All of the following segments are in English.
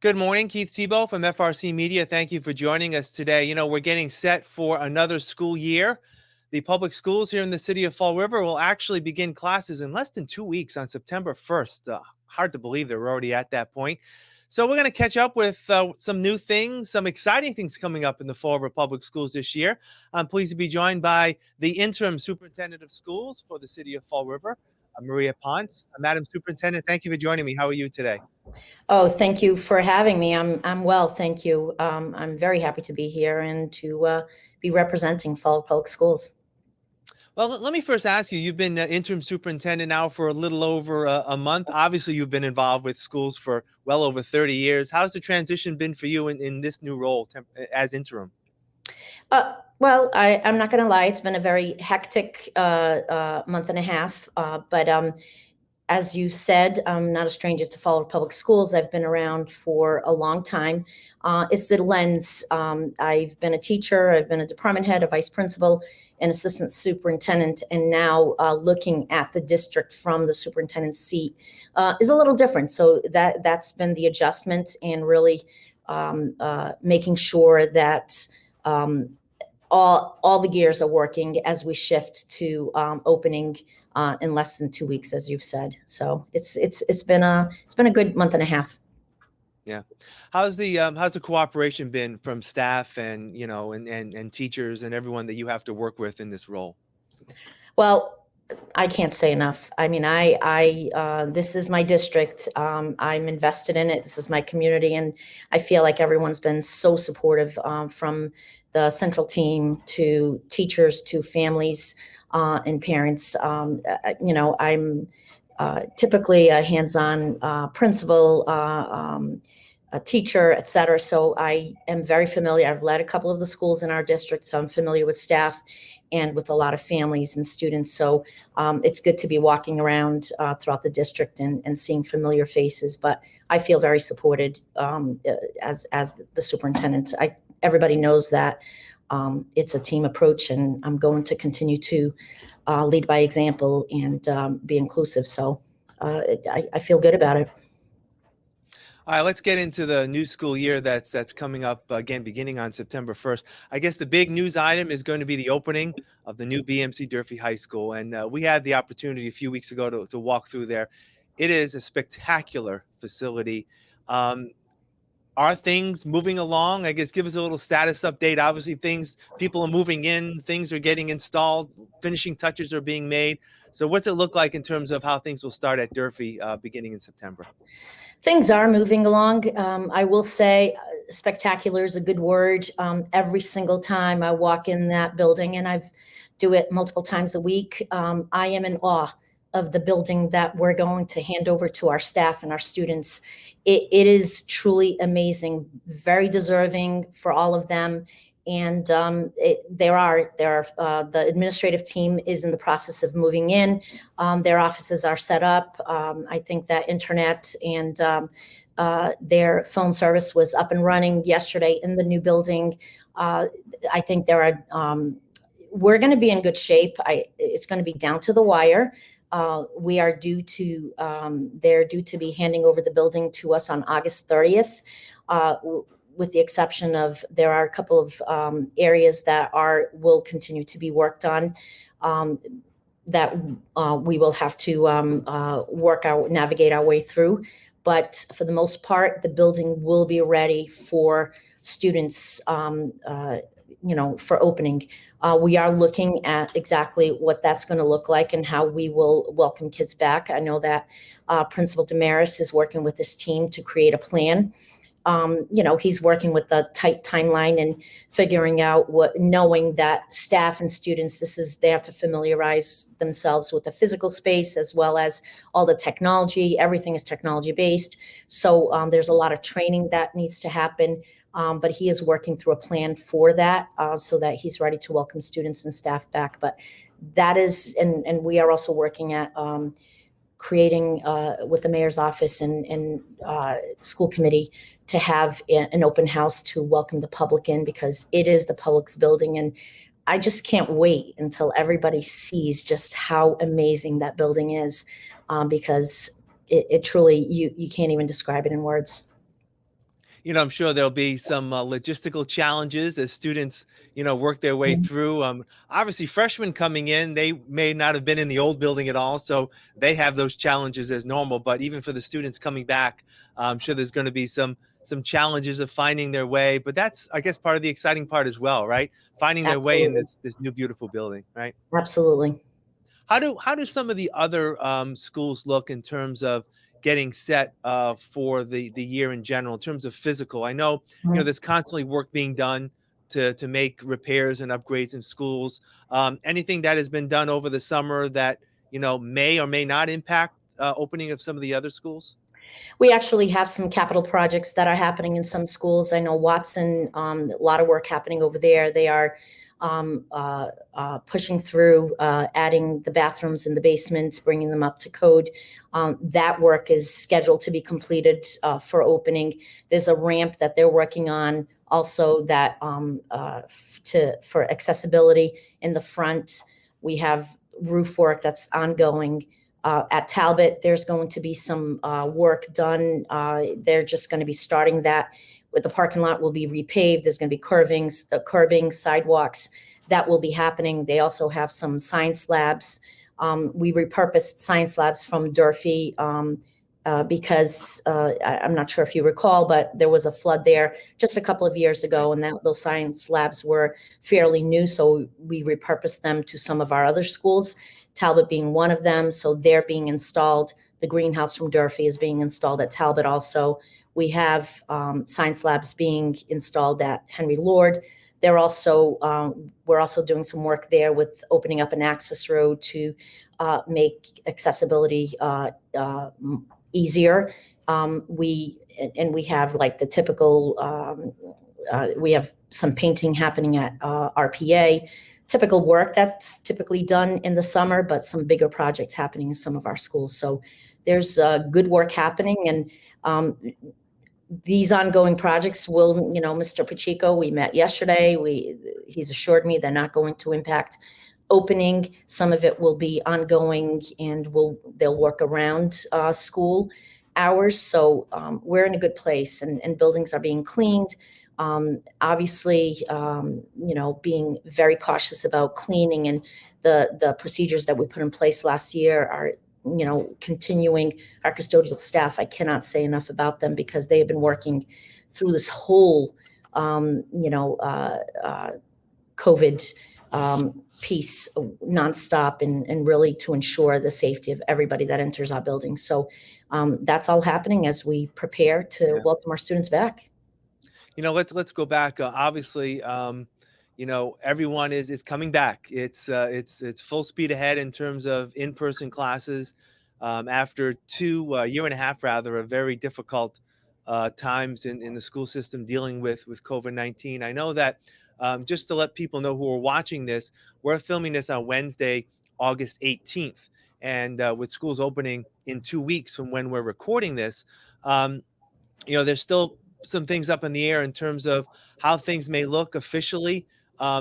Good morning, Keith Tebow from FRCmedia. Thank you for joining us today. We're getting set for another school year. The public schools here in the city of Fall River will actually begin classes in less than 2 weeks on September 1st. Hard to believe that we're already at that point. So, we're going to catch up with some new things, some exciting things coming up in the Fall River Public Schools this year. I'm pleased to be joined by the Interim Superintendent of Schools for the city of Fall River, Maria Pontes. Madam Superintendent, thank you for joining me. How are you today? Oh, thank you for having me. I'm well, thank you. I'm very happy to be here and to be representing Fall Public Schools. Well, let me first ask you, you've been interim superintendent now for a little over a month. Obviously, you've been involved with schools for well over 30 years. How's the transition been for you in this new role as interim? Well, I'm not going to lie. It's been a very hectic month and a half. But as you said, I'm not a stranger to Fall River Public Schools. I've been around for a long time. It's the lens. I've been a teacher. I've been a department head, a vice principal, an assistant superintendent, and now looking at the district from the superintendent's seat is a little different. So that's been the adjustment, and really making sure that all the gears are working as we shift to opening in less than 2 weeks, as you've said. So it's been a good month and a half. Yeah. How's the cooperation been from staff and and teachers and everyone that you have to work with in this role? Well, I can't say enough. I mean, this is my district. I'm invested in it. This is my community, and I feel like everyone's been so supportive, from the central team to teachers to families and parents. I'm typically a hands-on principal, a teacher, et cetera. So I am very familiar. I've led a couple of the schools in our district, so I'm familiar with staff and with a lot of families and students. So it's good to be walking around throughout the district and seeing familiar faces. But I feel very supported as the superintendent. Everybody knows that it's a team approach, and I'm going to continue to lead by example and be inclusive. So I feel good about it. All right, let's get into the new school year that's coming up again, beginning on September 1st. I guess the big news item is going to be the opening of the new BMC Durfee High School, and we had the opportunity a few weeks ago to walk through there. It is a spectacular facility. Um, are things moving along? I guess give us a little status update. Obviously, people are moving in, things are getting installed, finishing touches are being made. So, what's it look like in terms of how things will start at Durfee beginning in September? Things are moving along. I will say spectacular is a good word. Every single time I walk in that building, and I've do it multiple times a week, I am in awe of the building that we're going to hand over to our staff and our students. It is truly amazing, very deserving for all of them. And the administrative team is in the process of moving in. Their offices are set up. I think that internet and their phone service was up and running yesterday in the new building. I think we're going to be in good shape. It's going to be down to the wire. They're due to be handing over the building to us on August 30th. With the exception of there are a couple of areas that will continue to be worked on, that we will have to navigate our way through. But for the most part, the building will be ready for students, for opening. We are looking at exactly what that's going to look like and how we will welcome kids back. I know that Principal Damaris is working with his team to create a plan. He's working with the tight timeline and figuring out knowing that staff and students, they have to familiarize themselves with the physical space as well as all the technology. Everything is technology based. So there's a lot of training that needs to happen. But he is working through a plan for that so that he's ready to welcome students and staff back. But that is, and we are also working at creating with the mayor's office and school committee to have an open house to welcome the public in, because it is the public's building. And I just can't wait until everybody sees just how amazing that building is, because it truly, you can't even describe it in words. I'm sure there'll be some logistical challenges as students, work their way Mhm. through. Obviously, freshmen coming in, they may not have been in the old building at all, so they have those challenges as normal. But even for the students coming back, I'm sure there's going to be some challenges of finding their way. But that's, I guess, part of the exciting part as well, right? Finding their way in Absolutely. this new beautiful building, right? Absolutely. How do some of the other schools look in terms of getting set for the year in general, in terms of physical? I know Mhm. there's constantly work being done to make repairs and upgrades in schools. Anything that has been done over the summer that may or may not impact opening of some of the other schools? We actually have some capital projects that are happening in some schools. I know Watson, a lot of work happening over there. They are pushing through, adding the bathrooms in the basements, bringing them up to code. That work is scheduled to be completed for opening. There's a ramp that they're working on also that for accessibility in the front. We have roof work that's ongoing. At Talbot, there's going to be some work done. They're just going to be starting that. With the parking lot will be repaved. There's going to be curbing, sidewalks that will be happening. They also have some science labs. We repurposed science labs from Durfee because I'm not sure if you recall, but there was a flood there just a couple of years ago, and those science labs were fairly new. So we repurposed them to some of our other schools. Talbot being one of them. So they're being installed. The greenhouse from Durfee is being installed at Talbot also. We have science labs being installed at Henry Lord. We're also doing some work there with opening up an access road to make accessibility easier. We have like the typical, we have some painting happening at RPA, typical work that's typically done in the summer, but some bigger projects happening in some of our schools. So there's good work happening, and these ongoing projects will, Mr. Pacheco, we met yesterday. He's assured me they're not going to impact opening. Some of it will be ongoing, and they'll work around school hours. So we're in a good place, and buildings are being cleaned. Obviously, being very cautious about cleaning, and the procedures that we put in place last year are, continuing. Our custodial staff, I cannot say enough about them because they have been working through this whole, COVID piece nonstop, and really to ensure the safety of everybody that enters our building. So that's all happening as we prepare to Yeah. welcome our students back. Let's go back. Obviously, everyone is coming back. It's full speed ahead in terms of in-person classes after a year and a half rather, of very difficult times in the school system dealing with COVID-19. I know that just to let people know who are watching this, we're filming this on Wednesday, August 18th, and with schools opening in 2 weeks from when we're recording this. Um, there's still some things up in the air in terms of how things may look officially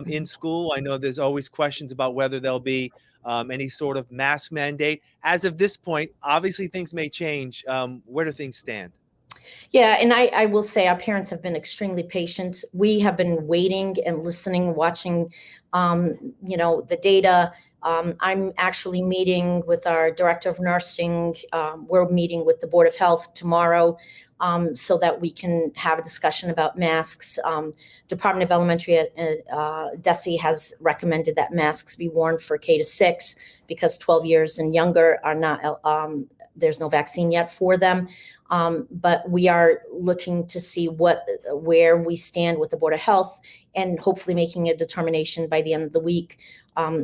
in school. I know there's always questions about whether there'll be any sort of mask mandate. As of this point, obviously things may change. Where do things stand? Yeah, and I will say our parents have been extremely patient. We have been waiting and listening, watching, the data. I'm actually meeting with our director of nursing. We're meeting with the Board of Health tomorrow, so that we can have a discussion about masks. Department of Elementary at DESE has recommended that masks be worn for K-6 because 12 years and younger are not, there's no vaccine yet for them. But we are looking to see where we stand with the Board of Health, and hopefully making a determination by the end of the week.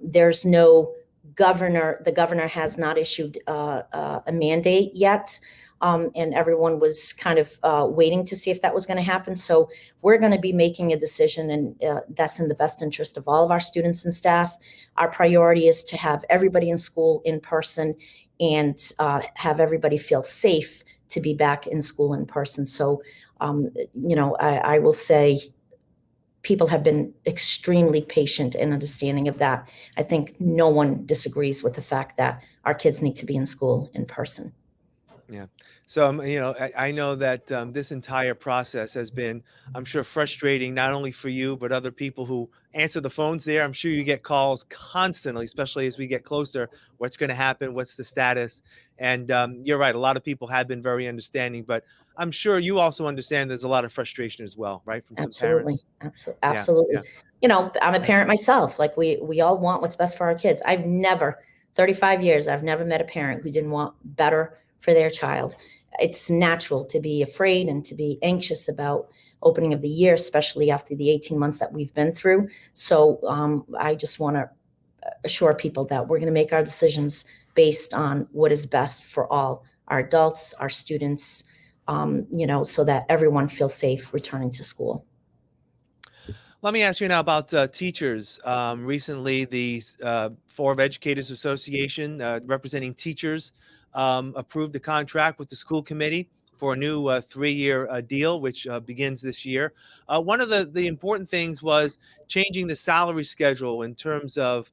There's no governor. The governor has not issued a mandate yet. And everyone was kind of waiting to see if that was going to happen. So we're going to be making a decision, and that's in the best interest of all of our students and staff. Our priority is to have everybody in school in person, and have everybody feel safe to be back in school in person. So, I will say people have been extremely patient and understanding of that. I think no one disagrees with the fact that our kids need to be in school in person. Yeah. So, I know that this entire process has been, I'm sure, frustrating not only for you, but other people who answer the phones there. I'm sure you get calls constantly, especially as we get closer. What's going to happen? What's the status? And you're right. A lot of people have been very understanding, but I'm sure you also understand there's a lot of frustration as well, right? From some Absolutely. parents. Yeah. Absolutely. Yeah. I'm a Yeah. parent myself. Like we all want what's best for our kids. 35 years, I've never met a parent who didn't want better for their child. It's natural to be afraid and to be anxious about opening of the year, especially after the 18 months that we've been through. So I just want to assure people that we're going to make our decisions based on what is best for all our adults, our students, so that everyone feels safe returning to school. Let me ask you now about teachers. Recently, the Board of Educators Association, representing teachers, approved a contract with the school committee for a new 3-year deal, which begins this year. One of the important things was changing the salary schedule in terms of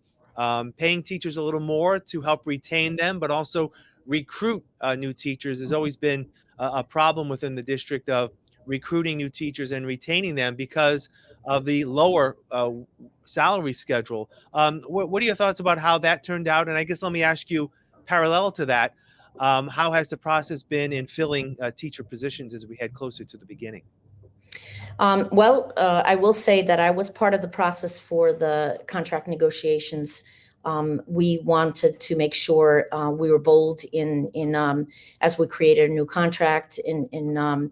paying teachers a little more to help retain them, but also recruit new teachers. There's always been a problem within the district of recruiting new teachers and retaining them because of the lower salary schedule. What are your thoughts about how that turned out? And I guess let me ask you, parallel to that, how has the process been in filling teacher positions as we head closer to the beginning? I will say that I was part of the process for the contract negotiations. We wanted to make sure we were bold in as we created a new contract in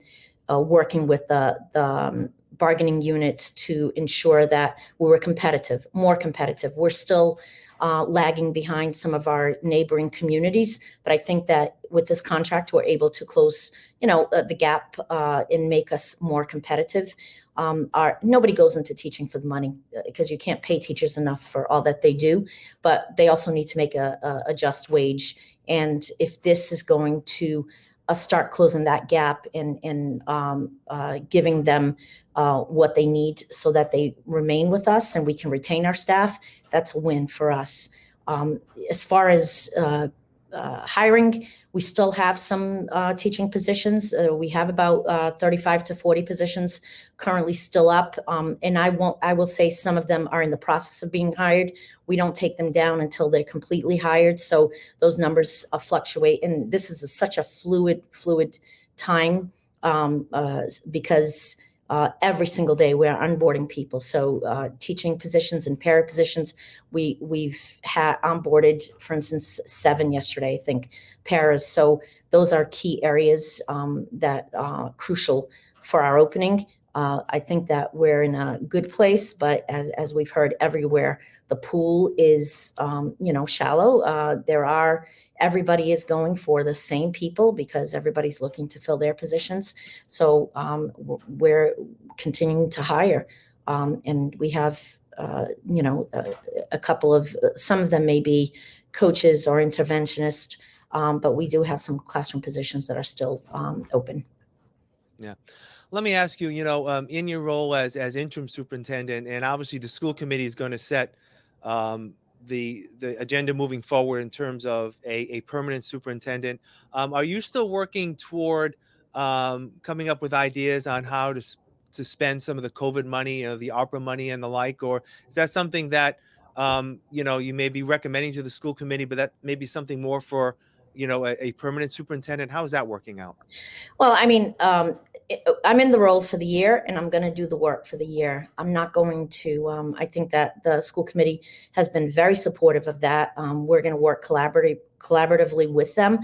working with the bargaining unit to ensure that we were competitive, more competitive. We're still lagging behind some of our neighboring communities, but I think that with this contract, we're able to close, the gap and make us more competitive. Nobody goes into teaching for the money because you can't pay teachers enough for all that they do, but they also need to make a just wage. And if this is going to start closing that gap and giving them what they need so that they remain with us and we can retain our staff, that's a win for us. As far as hiring, we still have some teaching positions. We have about 35 to 40 positions currently still up. And I will say some of them are in the process of being hired. We don't take them down until they're completely hired. So those numbers fluctuate. And this is such a fluid time because every single day we're onboarding people. So teaching positions and para positions, we've had onboarded, for instance, 7 yesterday, I think, paras. So those are key areas that are crucial for our opening. I think that we're in a good place, but as we've heard everywhere, the pool is, shallow. Everybody is going for the same people because everybody's looking to fill their positions. So we're continuing to hire, and we have, a couple of, some of them may be coaches or interventionists, but we do have some classroom positions that are still open. Yeah. Let me ask you, in your role as interim superintendent, and obviously the school committee is going to set the agenda moving forward in terms of a permanent superintendent. Are you still working toward coming up with ideas on how to spend some of the COVID money, the ARPA money and the like, or is that something that you may be recommending to the school committee, but that may be something more for a permanent superintendent? How is that working out? Well, I mean, I'm in the role for the year and I'm going to do the work for the year. I'm not going to, I think that the school committee has been very supportive of that. We're going to work collaboratively with them.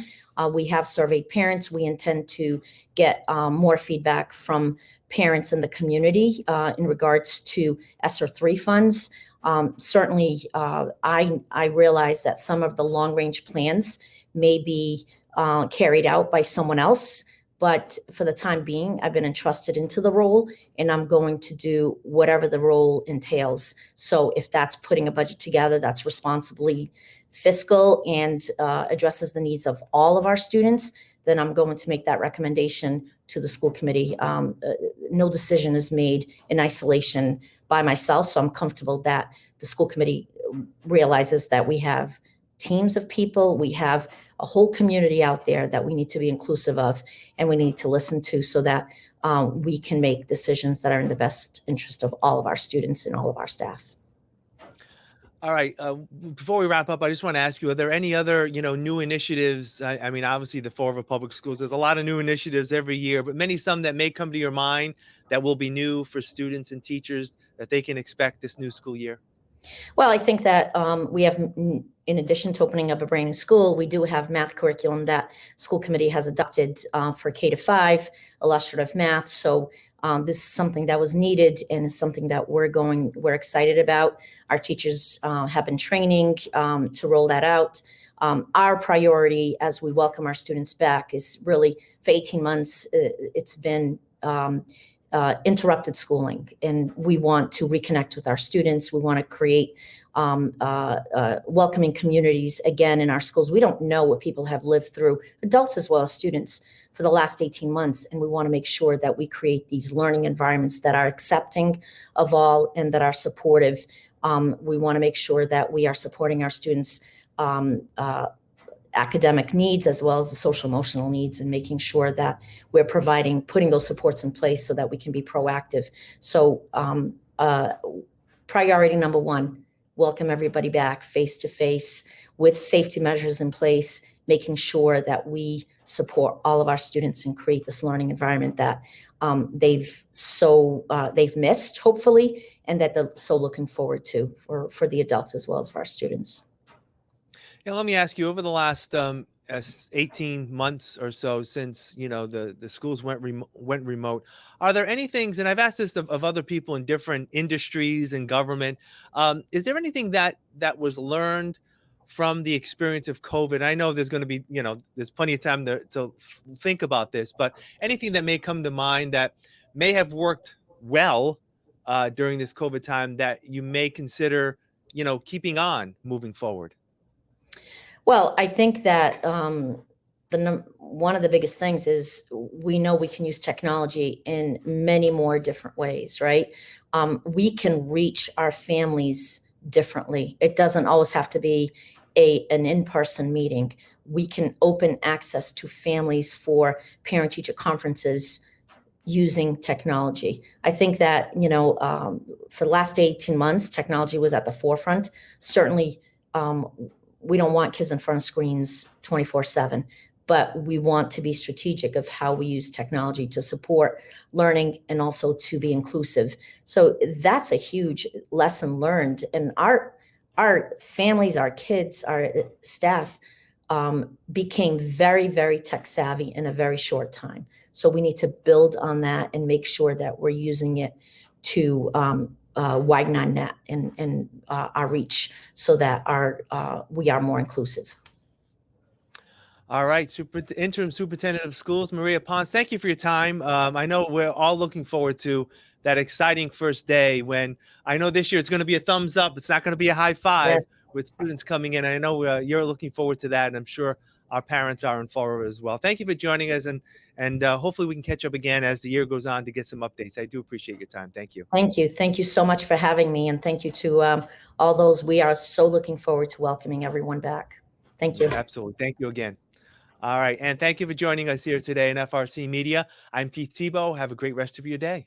We have surveyed parents. We intend to get more feedback from parents in the community in regards to ESSER 3 funds. Certainly, I realize that some of the long range plans may be carried out by someone else. But for the time being, I've been entrusted into the role and I'm going to do whatever the role entails. So if that's putting a budget together that's responsibly fiscal and addresses the needs of all of our students, then I'm going to make that recommendation to the school committee. No decision is made in isolation by myself. So I'm comfortable that the school committee realizes that we have teams of people. We have a whole community out there that we need to be inclusive of, and we need to listen to, so that we can make decisions that are in the best interest of all of our students and all of our staff. All right. Before we wrap up, I just want to ask you: are there any other, new initiatives? I mean, obviously, the Fall River Public Schools. There's a lot of new initiatives every year, but some that may come to your mind that will be new for students and teachers that they can expect this new school year. Well, I think that we have, in addition to opening up a brand new school, we do have math curriculum that school committee has adopted for K-5, illustrative math. So this is something that was needed, and is something that we're excited about. Our teachers have been training to roll that out. Our priority as we welcome our students back is really, for 18 months, it's been interrupted schooling, and we want to reconnect with our students. We want to create welcoming communities again in our schools. We don't know what people have lived through, adults as well as students, for the last 18 months. And we want to make sure that we create these learning environments that are accepting of all and that are supportive. We want to make sure that we are supporting our students' academic needs as well as the social emotional needs, and making sure that we're putting those supports in place so that we can be proactive. So priority number one, welcome everybody back face to face with safety measures in place, making sure that we support all of our students and create this learning environment that they've missed, hopefully, and that they're so looking forward to for the adults as well as for our students. And let me ask you: over the last 18 months or so, since the schools went remote, are there any things? And I've asked this of other people in different industries and government. Is there anything that was learned from the experience of COVID? I know there's going to be, there's plenty of time to think about this, but anything that may come to mind that may have worked well during this COVID time that you may consider, keeping on moving forward? Well, I think that one of the biggest things is we know we can use technology in many more different ways, right? We can reach our families differently. It doesn't always have to be an in-person meeting. We can open access to families for parent-teacher conferences using technology. I think that, for the last 18 months, technology was at the forefront. Certainly, we don't want kids in front of screens 24/7, but we want to be strategic of how we use technology to support learning and also to be inclusive. So that's a huge lesson learned. And our families, our kids, our staff became very, very tech savvy in a very short time. So we need to build on that and make sure that we're using it to widen our net and our reach, so that we are more inclusive. All right, Interim Superintendent of Schools, Maria Pontes, thank you for your time. I know we're all looking forward to that exciting first day, when I know this year it's going to be a thumbs up. It's not going to be a high five Yes. with students coming in. I know you're looking forward to that, and I'm sure our parents are in Florida as well. Thank you for joining us, and hopefully we can catch up again as the year goes on to get some updates. I do appreciate your time. Thank you. Thank you. Thank you so much for having me. And thank you to all those. We are so looking forward to welcoming everyone back. Thank you. Absolutely. Thank you again. All right, and thank you for joining us here today in FRC Media. I'm Keith Tebow. Have a great rest of your day.